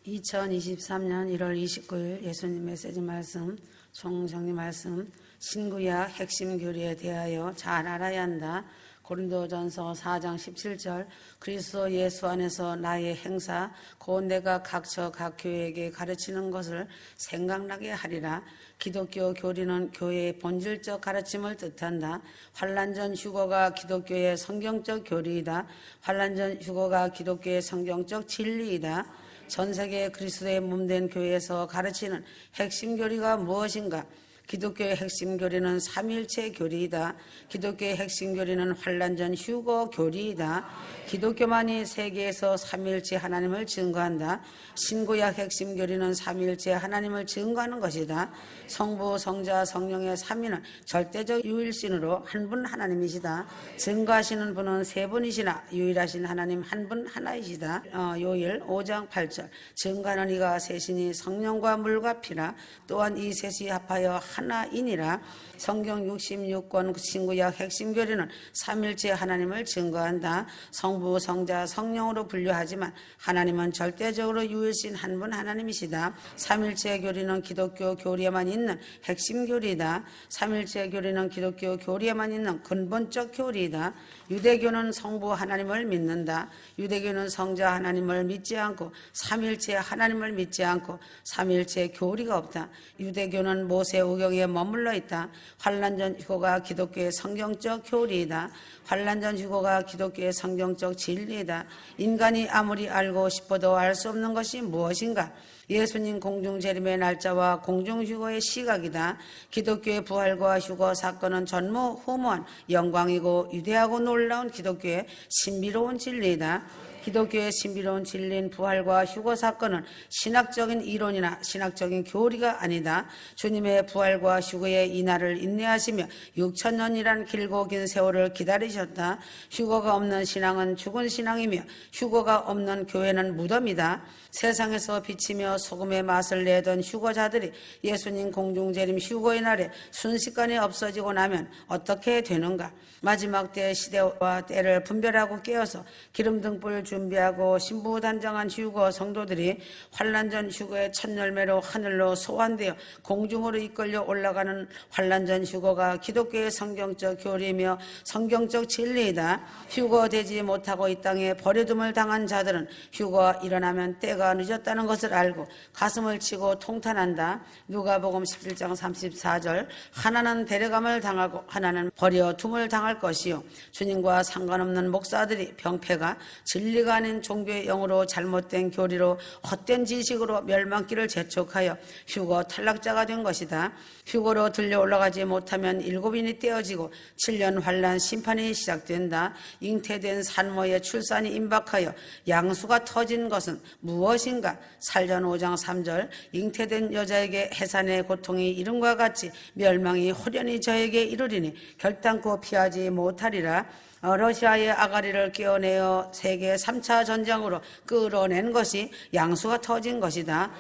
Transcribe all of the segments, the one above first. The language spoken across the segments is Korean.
2023년 1월 29일 예수님 메시지 말씀, 총정리 말씀, 신구약 핵심 교리에 대하여 잘 알아야 한다. 고린도전서 4장 17절 그리스도 예수 안에서 나의 행사 곧 내가 각처 각 교회에게 가르치는 것을 생각나게 하리라. 기독교 교리는 교회의 본질적 가르침을 뜻한다. 환란전 휴거가 기독교의 성경적 교리이다. 환란전 휴거가 기독교의 성경적 진리이다. 전 세계 그리스도의 몸된 교회에서 가르치는 핵심 교리가 무엇인가? 기독교의 핵심 교리는 삼위일체 교리이다. 기독교의 핵심 교리는 환란전 휴거 교리이다. 기독교만이 세계에서 삼위일체 하나님을 증거한다. 신구약 핵심 교리는 삼위일체 하나님을 증거하는 것이다. 성부, 성자, 성령의 삼위는 절대적 유일신으로 한 분 하나님이시다. 증거하시는 분은 세 분이시나 유일하신 하나님 한 분 하나이시다. 요일 5장 8절 증거하는 이가 셋이니 성령과 물과 피라. 또한 이 셋이 합하여 하나이니라. 성경 66권 신구약 핵심 교리는 삼일체 하나님을 증거한다. 성부, 성자, 성령으로 분류하지만 하나님은 절대적으로 유일신 한 분 하나님이시다. 삼일체 교리는 기독교 교리에만 있는 핵심 교리이다. 삼일체 교리는 기독교 교리에만 있는 근본적 교리이다. 유대교는 성부 하나님을 믿는다. 유대교는 성자 하나님을 믿지 않고 삼일체 하나님을 믿지 않고 삼일체 교리가 없다. 유대교는 모세오경에 머물러 있다. 환란전 휴거가 기독교의 성경적 교리이다. 환란전 휴거가 기독교의 성경적 진리이다. 인간이 아무리 알고 싶어도 알 수 없는 것이 무엇인가? 예수님 공중재림의 날짜와 공중휴거의 시각이다. 기독교의 부활과 휴거 사건은 전무후무한 영광이고 위대하고 놀라운 기독교의 신비로운 진리이다. 기독교의 신비로운 진리인 부활과 휴거 사건은 신학적인 이론이나 신학적인 교리가 아니다. 주님의 부활과 휴거의 이날을 인내하시며 6,000년이란 길고 긴 세월을 기다리셨다. 휴거가 없는 신앙은 죽은 신앙이며 휴거가 없는 교회는 무덤이다. 세상에서 비치며 소금의 맛을 내던 휴거자들이 예수님 공중재림 휴거의 날에 순식간에 없어지고 나면 어떻게 되는가? 마지막 때 시대와 때를 분별하고 깨어서 기름등불 준비하고 신부단장한 휴거 성도들이 환란전 휴거의 첫 열매로 하늘로 소환되어 공중으로 이끌려 올라가는 환란전 휴거가 기독교의 성경적 교리이며 성경적 진리이다. 휴거되지 못하고 이 땅에 버려둠을 당한 자들은 휴거가 일어나면 때가 늦었다는 것을 알고 가슴을 치고 통탄한다. 누가복음 17장 34절 하나는 데려감을 당하고 하나는 버려둠을 당할 것이요 주님과 상관없는 목사들이 병폐가 진리가 아닌 종교의 영으로 잘못된 교리로 헛된 지식으로 멸망길을 재촉하여 휴거 탈락자가 된 것이다. 휴거로 들려 올라가지 못하면 7인이 떼어지고 7년 환란 심판이 시작된다. 잉태된 산모의 출산이 임박하여 양수가 터진 것은 무엇인가? 살전 5장 3절 잉태된 여자에게 해산의 고통이 이름과 같이 멸망이 호련히 저에게 이르리니 결단코 피하지 못하리라. 러시아의 아가리를 깨어내어 세계 3차 전쟁으로 끌어낸 것이 양수가 터진 것이다.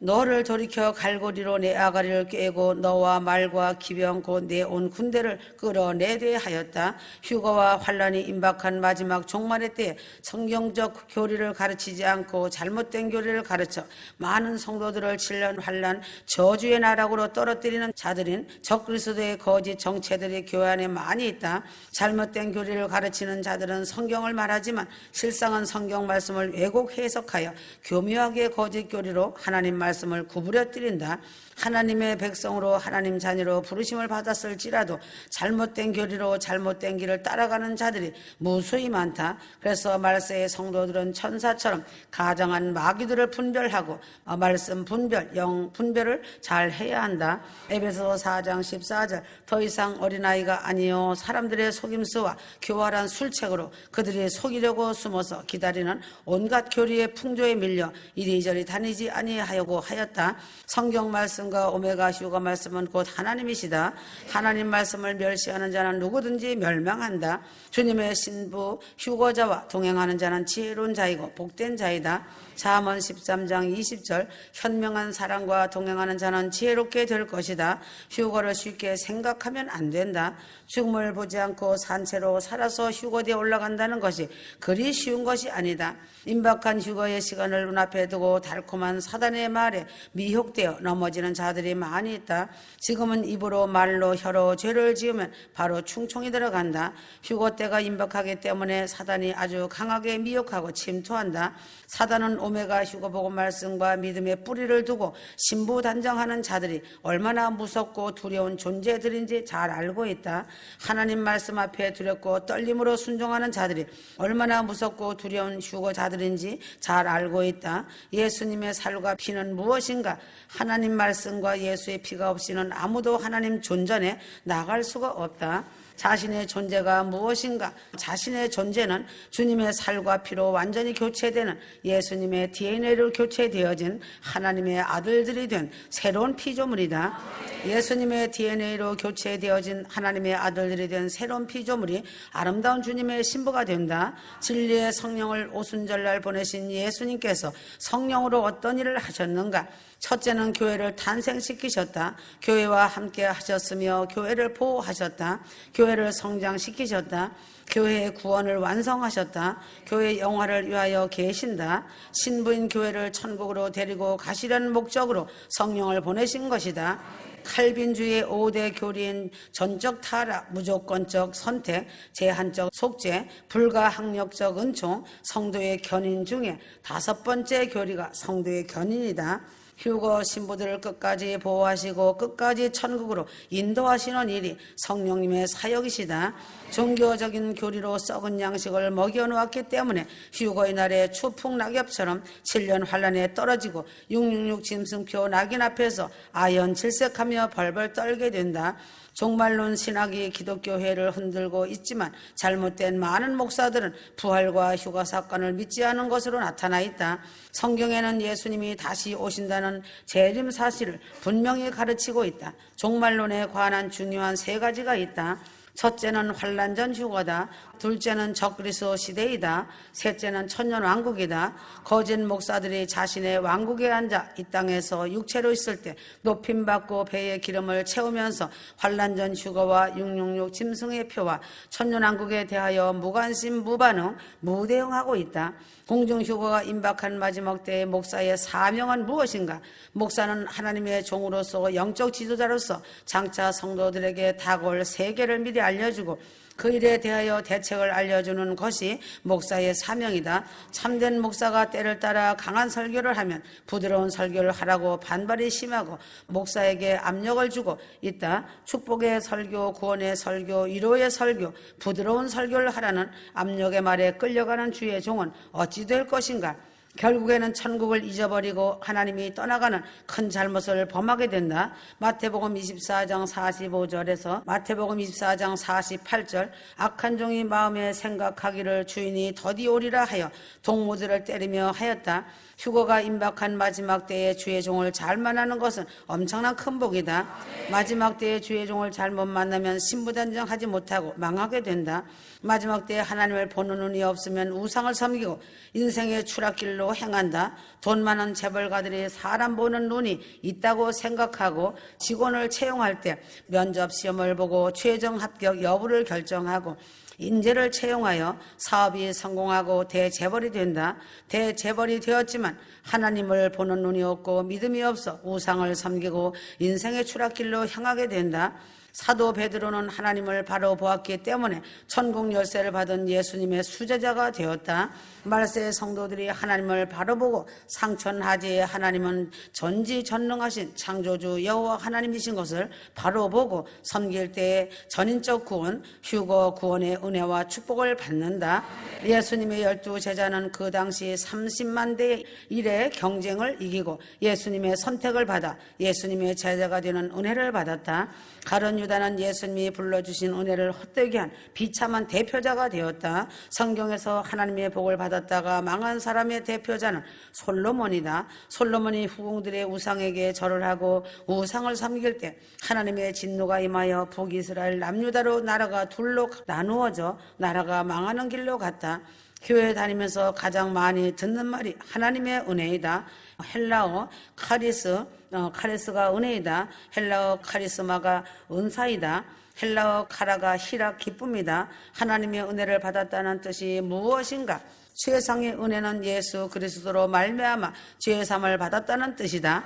너를 돌이켜 갈고리로 내 아가리를 꿰고 너와 말과 기병 곧 내 온 군대를 끌어내되 하였다. 휴거와 환란이 임박한 마지막 종말의 때에 성경적 교리를 가르치지 않고 잘못된 교리를 가르쳐 많은 성도들을 7년 환란 저주의 나락으로 떨어뜨리는 자들인 적그리스도의 거짓 정체들이 교회 안에 많이 있다. 잘못된 교리를 가르치는 자들은 성경을 말하지만 실상은 성경 말씀을 왜곡 해석하여 교묘하게 거짓 교리로 하나님 말씀을 구부려뜨린다. 하나님의 백성으로 하나님 자녀로 부르심을 받았을지라도 잘못된 교리로 잘못된 길을 따라가는 자들이 무수히 많다. 그래서 말세의 성도들은 천사처럼 가장한 마귀들을 분별하고 말씀 분별, 영 분별을 잘 해야 한다. 에베소서 4장 14절 더 이상 어린아이가 아니요 사람들의 속임수와 교활한 술책으로 그들이 속이려고 숨어서 기다리는 온갖 교리의 풍조에 밀려 이리저리 다니지 아니하려고 하였다. 성경 말씀과 오메가 휴거 말씀은 곧 하나님이시다. 하나님 말씀을 멸시하는 자는 누구든지 멸망한다. 주님의 신부 휴거자와 동행하는 자는 지혜로운 자이고 복된 자이다. 잠언 13장 20절 현명한 사람과 동행하는 자는 지혜롭게 될 것이다. 휴거를 쉽게 생각하면 안 된다. 죽음을 보지 않고 산채로 살아서 휴거대에 올라간다는 것이 그리 쉬운 것이 아니다. 임박한 휴거의 시간을 눈앞에 두고 달콤한 사단의 말에 미혹되어 넘어지는 자들이 많이 있다. 지금은 입으로 말로 혀로 죄를 지으면 바로 충청이 들어간다. 휴거 때가 임박하기 때문에 사단이 아주 강하게 미혹하고 침투한다. 사단은 오메가 휴거복음 말씀과 믿음의 뿌리를 두고 신부단정하는 자들이 얼마나 무섭고 두려운 존재들인지 잘 알고 있다. 하나님 말씀 앞에 두렵고 떨림으로 순종하는 자들이 얼마나 무섭고 두려운 휴거자들인지 잘 알고 있다. 예수님의 살과 피는 무엇인가? 하나님 말씀과 예수의 피가 없이는 아무도 하나님 존전에 나갈 수가 없다. 자신의 존재가 무엇인가? 자신의 존재는 주님의 살과 피로 완전히 교체되는 예수님의 DNA로 교체되어진 하나님의 아들들이 된 새로운 피조물이다. 예수님의 DNA로 교체되어진 하나님의 아들들이 된 새로운 피조물이 아름다운 주님의 신부가 된다. 진리의 성령을 오순절날 보내신 예수님께서 성령으로 어떤 일을 하셨는가? 첫째는 교회를 탄생시키셨다. 교회와 함께 하셨으며 교회를 보호하셨다. 교회를 성장시키셨다. 교회의 구원을 완성하셨다. 교회의 영화를 위하여 계신다. 신부인 교회를 천국으로 데리고 가시려는 목적으로 성령을 보내신 것이다. 칼빈주의 5대 교리인 전적 타락, 무조건적 선택, 제한적 속죄, 불가항력적 은총, 성도의 견인 중에 5번째 교리가 성도의 견인이다. 휴거 신부들을 끝까지 보호하시고 끝까지 천국으로 인도하시는 일이 성령님의 사역이시다. 종교적인 교리로 썩은 양식을 먹여놓았기 때문에 휴거의 날에 추풍 낙엽처럼 7년 환란에 떨어지고 666 짐승표 낙인 앞에서 아연질색하며 벌벌 떨게 된다. 종말론 신학이 기독교회를 흔들고 있지만 잘못된 많은 목사들은 부활과 휴거 사건을 믿지 않은 것으로 나타나 있다. 성경에는 예수님이 다시 오신다는 재림 사실을 분명히 가르치고 있다. 종말론에 관한 중요한 3가지가 있다. 첫째는 환란전 휴거다. 둘째는 적그리스도 시대이다. 셋째는 천년왕국이다. 거짓 목사들이 자신의 왕국에 앉아 이 땅에서 육체로 있을 때 높임받고 배에 기름을 채우면서 환란전 휴거와 666 짐승의 표와 천년왕국에 대하여 무관심 무반응 무대응하고 있다. 공중휴거가 임박한 마지막 때의 목사의 사명은 무엇인가? 목사는 하나님의 종으로서 영적 지도자로서 장차 성도들에게 다가올 세계를 미리 알려주고 그 일에 대하여 대책을 알려주는 것이 목사의 사명이다. 참된 목사가 때를 따라 강한 설교를 하면 부드러운 설교를 하라고 반발이 심하고 목사에게 압력을 주고 있다. 축복의 설교, 구원의 설교, 위로의 설교, 부드러운 설교를 하라는 압력의 말에 끌려가는 주의 종은 어찌 될 것인가? 결국에는 천국을 잊어버리고 하나님이 떠나가는 큰 잘못을 범하게 된다. 마태복음 24장 45절에서 마태복음 24장 48절 악한 종이 마음에 생각하기를 주인이 더디 오리라 하여 동무들을 때리며 하였다. 휴거가 임박한 마지막 때에 주의 종을 잘 만나는 것은 엄청난 큰 복이다. 마지막 때에 주의 종을 잘못 만나면 신부단정하지 못하고 망하게 된다. 마지막 때에 하나님을 보는 눈이 없으면 우상을 섬기고 인생의 추락길로 행한다. 돈 많은 재벌가들이 사람 보는 눈이 있다고 생각하고 직원을 채용할 때 면접 시험을 보고 최종 합격 여부를 결정하고 인재를 채용하여 사업이 성공하고 대재벌이 된다. 대재벌이 되었지만 하나님을 보는 눈이 없고 믿음이 없어 우상을 섬기고 인생의 추락길로 향하게 된다. 사도 베드로는 하나님을 바로 보았기 때문에 천국 열쇠를 받은 예수님의 수제자가 되었다. 말세의 성도들이 하나님을 바로 보고 상천하지에 하나님은 전지전능하신 창조주 여호와 하나님이신 것을 바로 보고 섬길 때에 전인적 구원, 휴거 구원의 은혜와 축복을 받는다. 예수님의 12제자는 그 당시 30만 대 1의 경쟁을 이기고 예수님의 선택을 받아 예수님의 제자가 되는 은혜를 받았다. 가룟 유다는 예수님이 불러주신 은혜를 헛되게 한 비참한 대표자가 되었다. 성경에서 하나님의 복을 받았다가 망한 사람의 대표자는 솔로몬이다. 솔로몬이 후궁들의 우상에게 절을 하고 우상을 섬길 때 하나님의 진노가 임하여 북이스라엘 남유다로 나라가 둘로 나누어져 나라가 망하는 길로 갔다. 교회 다니면서 가장 많이 듣는 말이 하나님의 은혜이다. 헬라어 카리스가 은혜이다. 헬라어 카리스마가 은사이다. 헬라어 카라가 희락 기쁨이다. 하나님의 은혜를 받았다는 뜻이 무엇인가? 세상의 은혜는 예수 그리스도로 말미암아 죄 사함을 받았다는 뜻이다.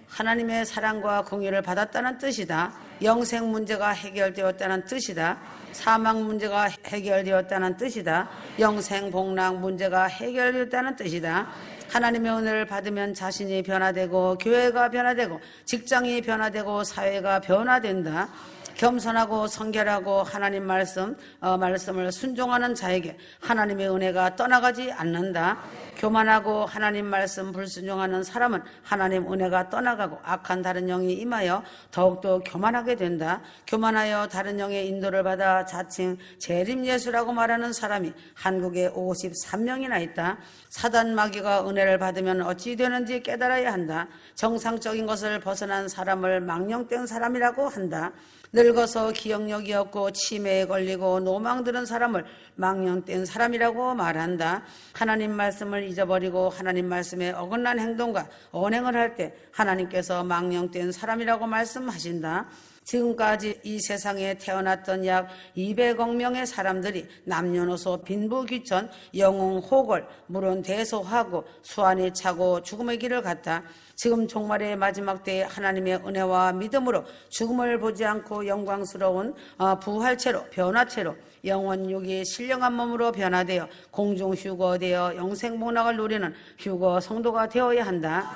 하나님의 사랑과 공의를 받았다는 뜻이다. 영생 문제가 해결되었다는 뜻이다. 사망 문제가 해결되었다는 뜻이다. 영생 복락 문제가 해결되었다는 뜻이다. 하나님의 은혜를 받으면 자신이 변화되고 교회가 변화되고 직장이 변화되고 사회가 변화된다. 겸손하고 성결하고 하나님 말씀을 순종하는 자에게 하나님의 은혜가 떠나가지 않는다. 교만하고 하나님 말씀 불순종하는 사람은 하나님 은혜가 떠나가고 악한 다른 영이 임하여 더욱더 교만하게 된다. 교만하여 다른 영의 인도를 받아 자칭 재림예수라고 말하는 사람이 한국에 53명이나 있다. 사단 마귀가 은혜를 받으면 어찌 되는지 깨달아야 한다. 정상적인 것을 벗어난 사람을 망령된 사람이라고 한다. 늙어서 기억력이 없고 치매에 걸리고 노망 들은 사람을 망령된 사람이라고 말한다. 하나님 말씀을 잊어버리고 하나님 말씀에 어긋난 행동과 언행을 할 때 하나님께서 망령된 사람이라고 말씀하신다. 지금까지 이 세상에 태어났던 약 200억 명의 사람들이 남녀노소 빈부귀천 영웅호걸 물은 대소하고 수완이 차고 죽음의 길을 갔다. 지금 종말의 마지막 때에 하나님의 은혜와 믿음으로 죽음을 보지 않고 영광스러운 부활체로 변화체로 영원 육이 신령한 몸으로 변화되어 공중 휴거되어 영생복락을 누리는 휴거 성도가 되어야 한다.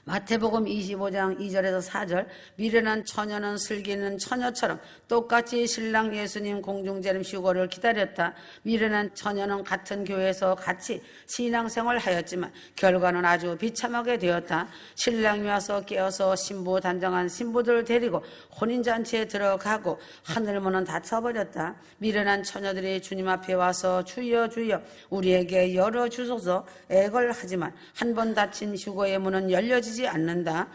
마태복음 25장 2절에서 4절 미련한 처녀는 슬기는 처녀처럼 똑같이 신랑 예수님 공중재림 휴거를 기다렸다. 미련한 처녀는 같은 교회에서 같이 신앙생활을 하였지만 결과는 아주 비참하게 되었다. 신랑이 와서 깨어서 신부 단정한 신부들을 데리고 혼인잔치에 들어가고 하늘문은 닫혀버렸다. 미련한 처녀들이 주님 앞에 와서 주여 주여 우리에게 열어주소서 애걸하지만 한 번 닫힌 휴거의 문은 열려지지 않는다.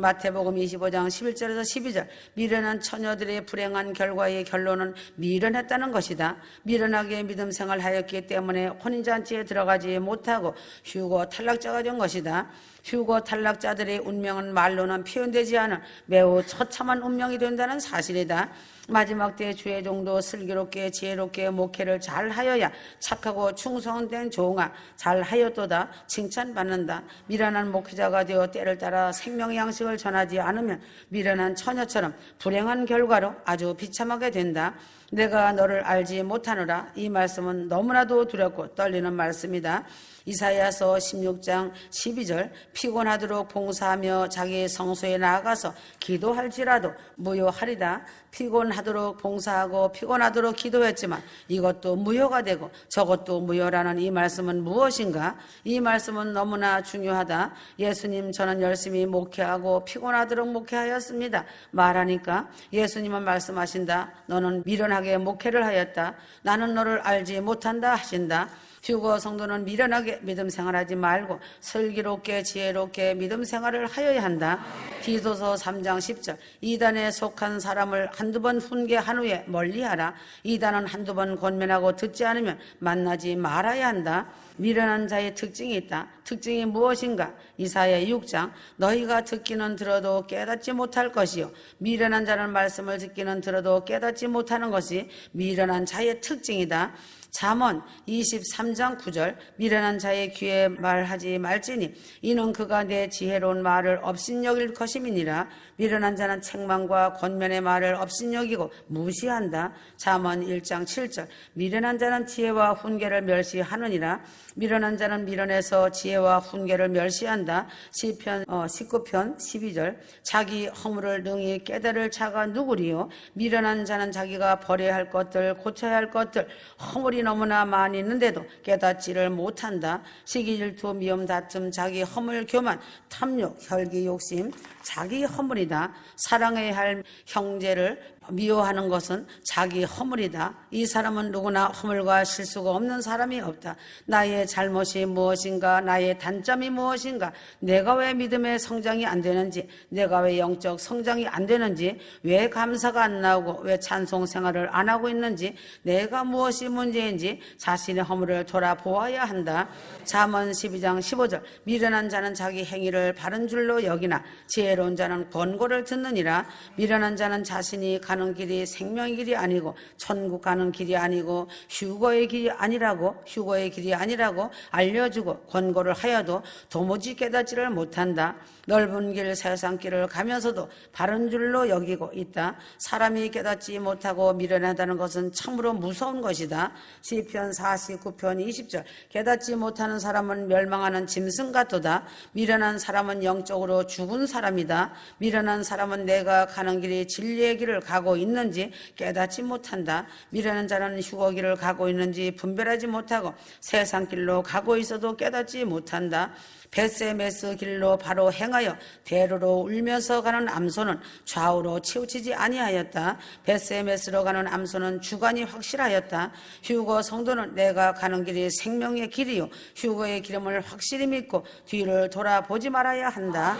마태복음 25장 11절에서 12절 미련한 처녀들의 불행한 결과의 결론은 미련했다는 것이다. 미련하게 믿음 생활하였기 때문에 혼인잔치에 들어가지 못하고 휴거 탈락자가 된 것이다. 휴거 탈락자들의 운명은 말로는 표현되지 않은 매우 처참한 운명이 된다는 사실이다. 마지막 때 주의 종도 슬기롭게 지혜롭게 목회를 잘하여야 착하고 충성된 종아 잘하였도다 칭찬받는다. 미련한 목회자가 되어 때를 따라 생명의 양식을 전하지 않으면 미련한 처녀처럼 불행한 결과로 아주 비참하게 된다. 내가 너를 알지 못하노라. 이 말씀은 너무나도 두렵고 떨리는 말씀이다. 이사야서 16장 12절 피곤하도록 봉사하며 자기 성소에 나아가서 기도할지라도 무효하리다. 피곤하도록 봉사하고 피곤하도록 기도했지만 이것도 무효가 되고 저것도 무효라는 이 말씀은 무엇인가? 이 말씀은 너무나 중요하다. 예수님 저는 열심히 목회하고 피곤하도록 목회하였습니다 말하니까 예수님은 말씀하신다. 너는 미련하게 목회를 하였다. 나는 너를 알지 못한다 하신다. 휴거 성도는 미련하게 믿음 생활하지 말고 슬기롭게 지혜롭게 믿음 생활을 하여야 한다. 디도서 3장 10절 이단에 속한 사람을 한두 번 훈계한 후에 멀리하라. 이단은 한두 번 권면하고 듣지 않으면 만나지 말아야 한다. 미련한 자의 특징이 있다. 특징이 무엇인가? 이사야 6장 너희가 듣기는 들어도 깨닫지 못할 것이요 미련한 자는 말씀을 듣기는 들어도 깨닫지 못하는 것이 미련한 자의 특징이다. 잠언 23장 9절 미련한 자의 귀에 말하지 말지니 이는 그가 내 지혜로운 말을 업신여길 것임이니라. 미련한 자는 책망과 권면의 말을 업신여기고 무시한다. 잠언 1장 7절 미련한 자는 지혜와 훈계를 멸시하느니라. 미련한 자는 미련해서 지혜와 훈계를 멸시한다. 시편 19편 12절 자기 허물을 능히 깨달을 자가 누구리요. 미련한 자는 자기가 버려야 할 것들 고쳐야 할 것들 허물이 너무나 많이 있는데도 깨닫지를 못한다. 시기 질투 미움 다툼 자기 허물 교만 탐욕 혈기 욕심 자기 허물이다. 사랑해야 할 형제를 미워하는 것은 자기 허물이다. 이 사람은 누구나 허물과 실수가 없는 사람이 없다. 나의 잘못이 무엇인가? 나의 단점이 무엇인가? 내가 왜 믿음의 성장이 안 되는지, 내가 왜 영적 성장이 안 되는지, 왜 감사가 안 나오고 왜 찬송 생활을 안 하고 있는지, 내가 무엇이 문제인지 자신의 허물을 돌아보아야 한다. 잠언 12장 15절 미련한 자는 자기 행위를 바른 줄로 여기나 지혜로운 자는 권고를 듣느니라. 미련한 자는 자신이 가는 길이 생명의 길이 아니고 천국 가는 길이 아니고 휴거의 길이 아니라고 알려주고 권고를 하여도 도무지 깨닫지를 못한다. 넓은 길 세상 길을 가면서도 바른 줄로 여기고 있다. 사람이 깨닫지 못하고 미련하다는 것은 참으로 무서운 것이다. 시편 49편 20절 깨닫지 못하는 사람은 멸망하는 짐승 같도다. 미련한 사람은 영적으로 죽은 사람이다. 미련한 사람은 내가 가는 길이 진리의 길을 가고 있는지 깨닫지 못한다. 미련한 자는 휴거 길을 가고 있는지 분별하지 못하고 세상 길로 가고 있어도 깨닫지 못한다. 벳세메스 길로 바로 행하여 대로로 울면서 가는 암소는 좌우로 치우치지 아니하였다. 벳세메스로 가는 암소는 주관이 확실하였다. 휴거 성도는 내가 가는 길이 생명의 길이요 휴거의 기름을 확실히 믿고 뒤를 돌아보지 말아야 한다.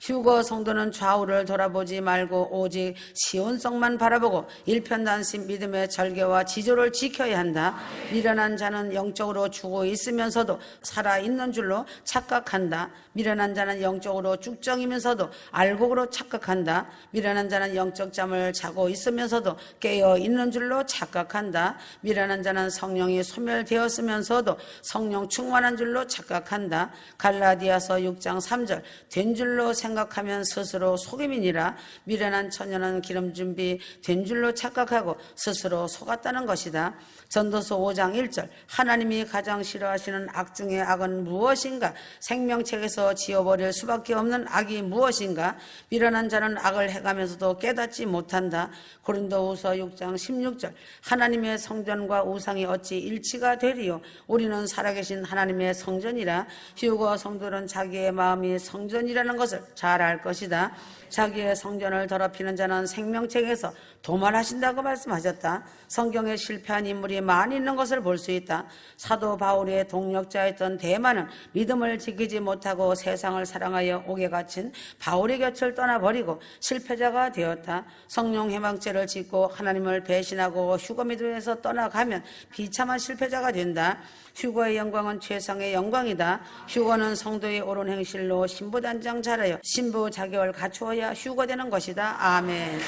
휴거 성도는 좌우를 돌아보지 말고 오직 시온성만 바라보고 일편단심 믿음의 절개와 지조를 지켜야 한다. 미련한 자는 영적으로 죽어 있으면서도 살아있는 줄로 착각한다. 미련한 자는 영적으로 쭉정이면서도 알곡으로 착각한다. 미련한 자는 영적 잠을 자고 있으면서도 깨어 있는 줄로 착각한다. 미련한 자는 성령이 소멸되었으면서도 성령 충만한 줄로 착각한다. 갈라디아서 6장 3절 된 줄로 생각하면 스스로 속임이니라. 미련한 처녀는 기름 준비 된 줄로 착각하고 스스로 속았다는 것이다. 전도서 5장 1절 하나님이 가장 싫어하시는 악 중의 악은 무엇인가? 생명책에서 지워버릴 수밖에 없는 악이 무엇인가? 미련한 자는 악을 해가면서도 깨닫지 못한다. 고린도후서 6장 16절 하나님의 성전과 우상이 어찌 일치가 되리요? 우리는 살아계신 하나님의 성전이라. 휴거 성도는 자기의 마음이 성전이라는 것을 잘 알 것이다. 자기의 성전을 더럽히는 자는 생명책에서 도말하신다고 말씀하셨다. 성경에 실패한 인물이 많이 있는 것을 볼 수 있다. 사도 바울의 동력자였던 데마는 믿음을 지키지 못하고 세상을 사랑하여 옥에 갇힌 바울의 곁을 떠나버리고 실패자가 되었다. 성령 해방죄를 짓고 하나님을 배신하고 휴거 믿음에서 떠나가면 비참한 실패자가 된다. 휴거의 영광은 최상의 영광이다. 휴거는 성도의 옳은 행실로 신부단장 잘하여 신부 자격을 갖추어야 휴거되는 것이다. 아멘.